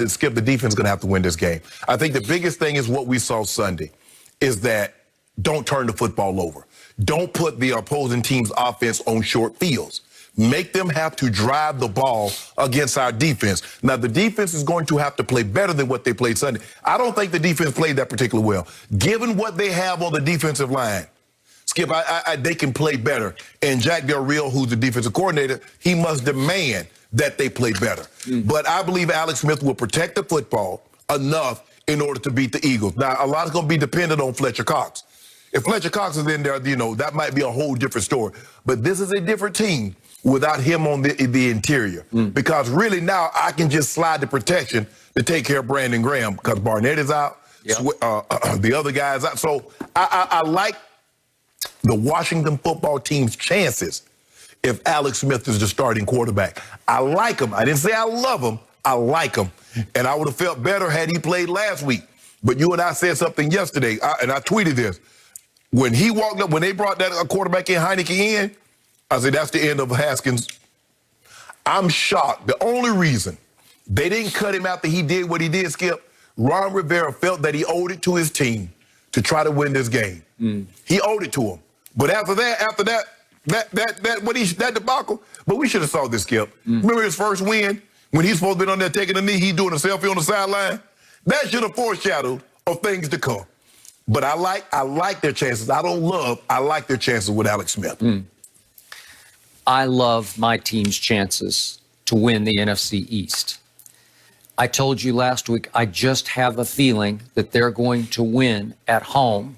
Skip, the defense is going to have to win this game. I think the biggest thing is what we saw Sunday is that don't turn the football over. Don't put the opposing team's offense on short fields. Make them have to drive the ball against our defense. Now, the defense is going to have to play better than what they played Sunday. I don't think the defense played that particularly well. Given what they have on the defensive line, Skip, they can play better. And Jack Del Rio, who's the defensive coordinator, he must demand that they play better. But I believe Alex Smith will protect the football enough in order to beat the Eagles. Now, a lot is going to be dependent on Fletcher Cox. If Fletcher Cox is in there, that might be a whole different story. But this is a different team without him on the interior. Because really now I can just slide the protection to take care of Brandon Graham because Barnett is out, the other guy's out. So I like the Washington football team's chances if Alex Smith is the starting quarterback. I like him. I didn't say I love him. I like him. And I would have felt better had he played last week. But you and I said something yesterday, and I tweeted this. When he walked up, when they brought that quarterback in, Heineke in, I said, that's the end of Haskins. I'm shocked. The only reason they didn't cut him after he did what he did, Skip, Ron Rivera felt that he owed it to his team to try to win this game. He owed it to him. But after that debacle, but we should have saw this, Skip. Remember his first win when he's supposed to be on there taking a knee, he's doing a selfie on the sideline? That should have foreshadowed of things to come. But I like their chances. I like their chances with Alex Smith. I love my team's chances to win the NFC East. I told you last week, I just have a feeling that they're going to win at home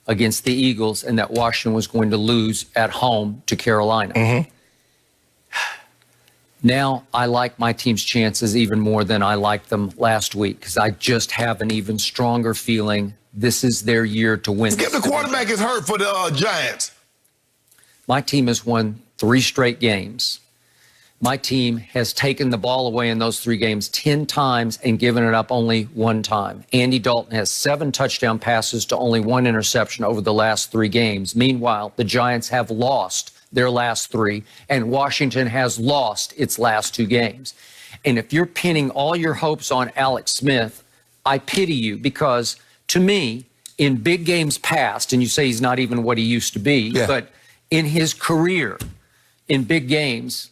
against the Eagles and that Washington was going to lose at home to Carolina. Now I like my team's chances even more than I liked them last week because I just have an even stronger feeling this is their year to win. Skip, the quarterback is hurt for the Giants. My team has won 3 straight games. My team has taken the ball away in those 3 games 10 times and given it up only 1 time. Andy Dalton has 7 touchdown passes to only 1 interception over the last 3 games. Meanwhile, the Giants have lost their last 3, and Washington has lost its last 2 games. And if you're pinning all your hopes on Alex Smith, I pity you because, to me, in big games past, and you say he's not even what he used to be, but in his career, in big games,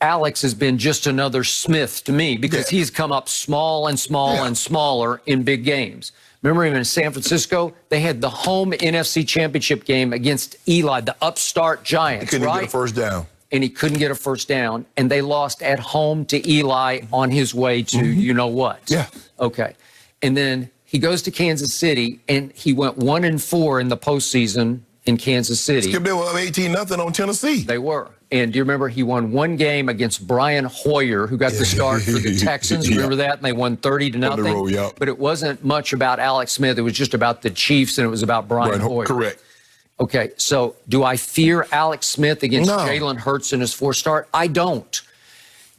Alex has been just another Smith to me because he's come up small and small and smaller in big games. Remember him in San Francisco? They had the home NFC Championship game against Eli, the upstart Giants, He couldn't get a first down. And he couldn't get a first down, and they lost at home to Eli on his way to you-know-what. Okay. And then he goes to Kansas City, and he went 1-4 in the postseason in Kansas City. Skip, they were up 18-0 on Tennessee. They were. And do you remember he won 1 game against Brian Hoyer, who got the start for the Texans? Remember that? And they won 30-0. But it wasn't much about Alex Smith. It was just about the Chiefs, and it was about Brian Hoyer. Correct. Okay, so do I fear Alex Smith against Jalen Hurts in his 4th start? I don't.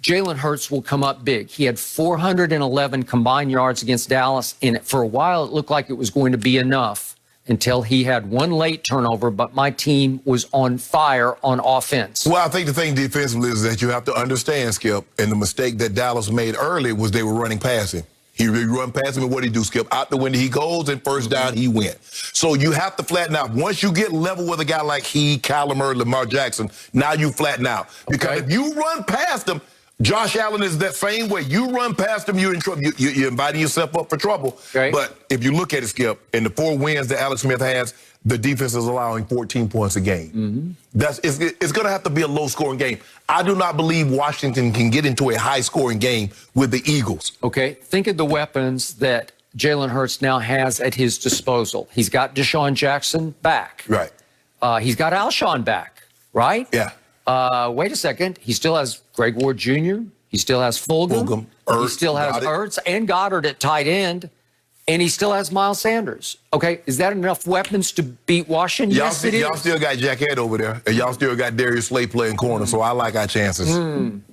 Jalen Hurts will come up big. He had 411 combined yards against Dallas, and for a while it looked like it was going to be enough until he had 1 late turnover, but my team was on fire on offense. Well, I think the thing defensively is that you have to understand, Skip, and the mistake that Dallas made early was they were running past him. He run past him, and what he do, Skip? Out the window he goes, and first down he went. So you have to flatten out. Once you get level with a guy like Kyler Murray, Lamar Jackson, now you flatten out. Because if you run past him, Josh Allen is that same way. You run past him, you're in trouble. You're inviting yourself up for trouble. But if you look at it, Skip, in the 4 wins that Alex Smith has, the defense is allowing 14 points a game. It's going to have to be a low-scoring game. I do not believe Washington can get into a high-scoring game with the Eagles. Okay, think of the weapons that Jalen Hurts now has at his disposal. He's got Deshaun Jackson back. Right. He's got Alshon back, right? Yeah. Wait a second. He still has Greg Ward Jr. He still has Fulgham. He still has Ertz and Goddard at tight end. And he still has Miles Sanders. Okay, is that enough weapons to beat Washington? Yes, it is. Y'all still got Jack Head over there, and y'all still got Darius Slay playing corner, so I like our chances.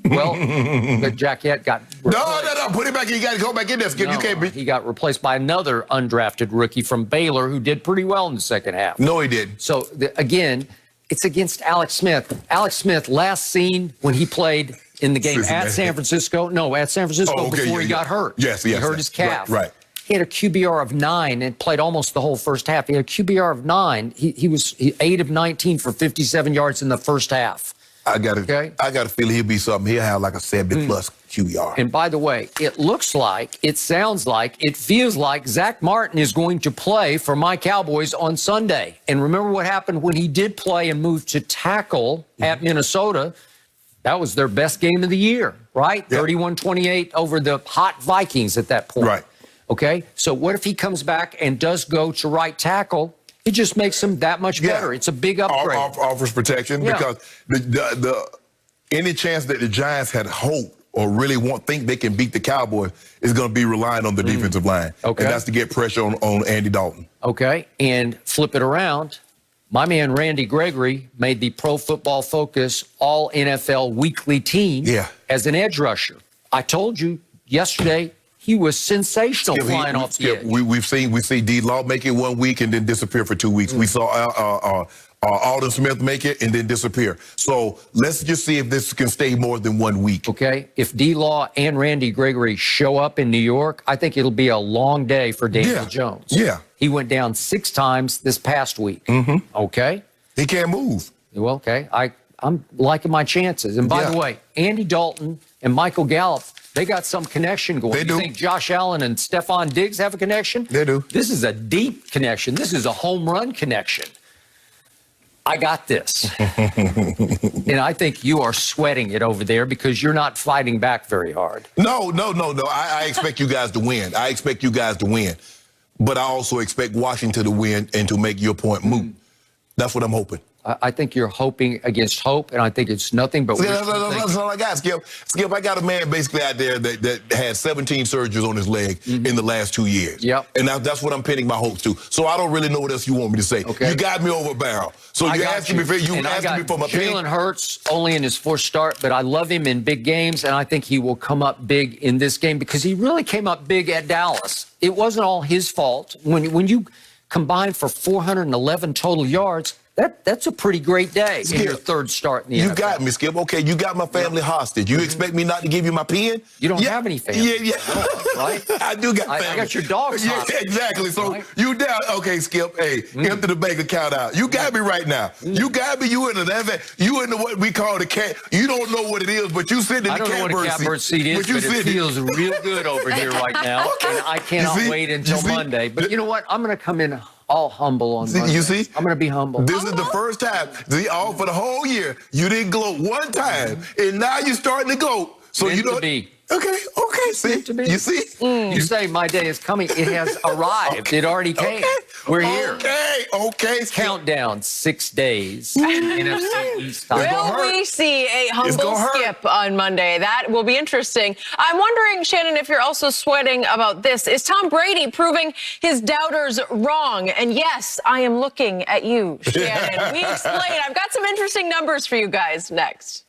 Well, but Jack Head got replaced. No, put him back in. You got to go back in there, Skip. You can't be. He got replaced by another undrafted rookie from Baylor who did pretty well in the second half. No, he didn't. So, again, it's against Alex Smith. Alex Smith, last seen when he played in the game Cincinnati. at San Francisco. No, at San Francisco before he got hurt. Yes. He hurt his calf. Right. He had a QBR of 9 and played almost the whole first half. He had a QBR of 9. He was 8 of 19 for 57 yards in the first half. I got a feeling he'll be something. He'll have like a 70-plus QBR. And by the way, it looks like, it sounds like, it feels like Zack Martin is going to play for my Cowboys on Sunday. And remember what happened when he did play and moved to tackle at Minnesota? That was their best game of the year, right? Yep. 31-28 over the hot Vikings at that point. Right. Okay, so what if he comes back and does go to right tackle? It just makes him that much better. It's a big upgrade. Offers protection because any chance that the Giants had hope or really think they can beat the Cowboys is going to be relying on the defensive line. Okay. And that's to get pressure on Andy Dalton. Okay, and flip it around. My man Randy Gregory made the Pro Football Focus All-NFL Weekly Team as an edge rusher. I told you yesterday, he was sensational flying off the edge. We've seen D-Law make it 1 week and then disappear for 2 weeks. We saw Alden Smith make it and then disappear. So let's just see if this can stay more than 1 week. Okay, if D-Law and Randy Gregory show up in New York, I think it'll be a long day for Daniel Jones. Yeah. He went down 6 times this past week. Okay. He can't move. Well, okay. I'm liking my chances. And by the way, Andy Dalton and Michael Gallup, they got some connection going. They do. You think Josh Allen and Stephon Diggs have a connection? They do. This is a deep connection. This is a home run connection. I got this. And I think you are sweating it over there because you're not fighting back very hard. No. I expect you guys to win. I expect you guys to win. But I also expect Washington to win and to make your point moot. That's what I'm hoping. I think you're hoping against hope, and I think it's nothing but that's all I got, Skip. Skip, I got a man basically out there that had 17 surgeries on his leg in the last 2 years. Yep. And that's what I'm pinning my hopes to. So I don't really know what else you want me to say. Okay. You got me over a barrel. So you asking me for my opinion. Jalen Hurts only in his 4th start, but I love him in big games, and I think he will come up big in this game because he really came up big at Dallas. It wasn't all his fault. When you combine for 411 total yards, that's a pretty great day in your 3rd start in the NFL. You got me, Skip. Okay, you got my family hostage. You expect me not to give you my pen? You don't have any family. Yeah. Right? I do got family. I got your dogs hostage. Yeah, exactly. So right? you down. Okay, Skip. Hey, empty the bank account out. You got me right now. You got me. You in the what we call the cat. You don't know what it is, but you sitting in the catbird seat. I don't know what a catbird seat is, but it feels real good over here right now. And I cannot wait until Monday. But you know what? I'm going to come in all humble on Monday. You see? I'm going to be humble. This is the first time, for the whole year, you didn't gloat one time, and now you're starting to gloat. So Meant you know. to be. Okay. See? You see? You say my day is coming. It has arrived. It already came. We're here. Okay. Countdown 6 days. NFC East time. Will we see a humble Skip on Monday? That will be interesting. I'm wondering, Shannon, if you're also sweating about this. Is Tom Brady proving his doubters wrong? And yes, I am looking at you, Shannon. We explain. I've got some interesting numbers for you guys next.